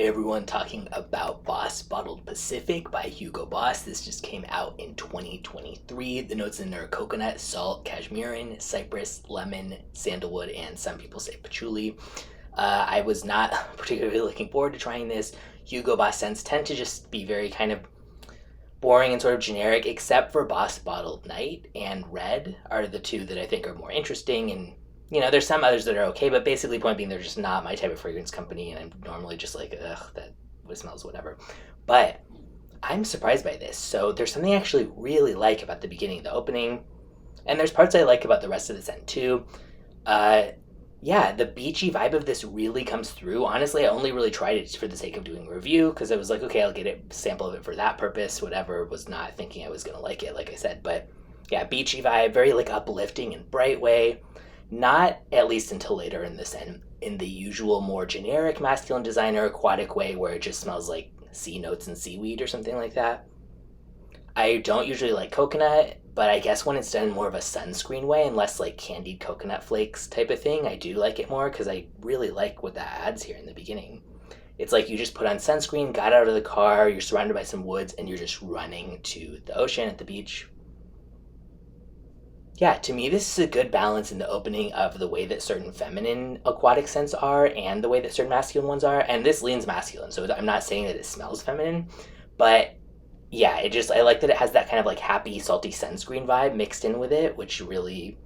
Hey everyone, talking about Boss Bottled Pacific by Hugo Boss. This just came out in 2023. The notes in there are coconut, salt, cashmeran, cypress, lemon, sandalwood, and some people say patchouli. I was not particularly looking forward to trying this. Hugo Boss scents tend to just be very kind of boring and sort of generic, except for Boss Bottled Night and Red are the two that I think are more interesting. And there's some others that are okay, but basically, point being, they're just not my type of fragrance company, and I'm normally just like, ugh, that smells whatever. But I'm surprised by this. So there's something I actually really like about the beginning of the opening, and there's parts I like about the rest of the scent too. Uh, yeah, the beachy vibe of this really comes through. Honestly, I only really tried it for the sake of doing a review because I was like, okay, I'll get a sample of it for that purpose. Whatever, was not thinking I was gonna like it, like I said, but yeah, beachy vibe, very like uplifting and bright way. Not at least until later in the scent, in the usual more generic masculine designer aquatic way where it just smells like sea notes and seaweed or something like that. I don't usually like coconut, but I guess when it's done in more of a sunscreen way and less like candied coconut flakes type of thing, I do like it more because I really like what that adds here in the beginning. It's like you just put on sunscreen, got out of the car, you're surrounded by some woods, and you're just running to the ocean at the beach. Yeah, to me, this is a good balance in the opening of the way that certain feminine aquatic scents are and the way that certain masculine ones are. And this leans masculine, so I'm not saying that it smells feminine, but yeah, I like that it has that kind of like happy, salty sunscreen vibe mixed in with it, which really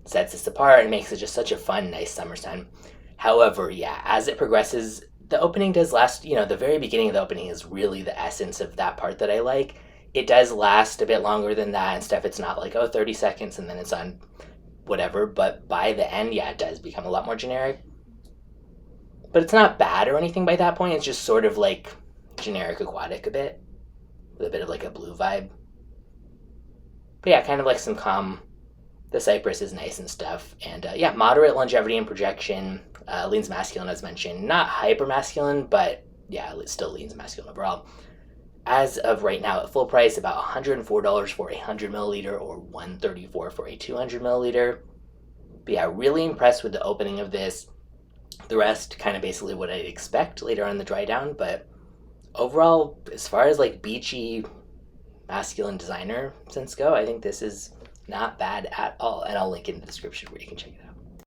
sets this apart and makes it just such a fun, nice summer scent. However, yeah, as it progresses, the opening does last, the very beginning of the opening is really the essence of that part that I like. It does last a bit longer than that and stuff. It's not like, oh, 30 seconds and then it's on whatever. But by the end, yeah, it does become a lot more generic. But it's not bad or anything by that point. It's just sort of like generic aquatic a bit, with a bit of like a blue vibe. But yeah, kind of like some calm. The cypress is nice and stuff. And yeah, moderate longevity and projection. Leans masculine, as mentioned. Not hyper masculine, but yeah, it still leans masculine overall. As of right now, at full price, about $104 for a 100 milliliter or $134 for a 200 milliliter. But yeah, really impressed with the opening of this. The rest, kind of basically what I'd expect later on the dry down. But overall, as far as like beachy masculine designer scents go, I think this is not bad at all. And I'll link in the description where you can check it out.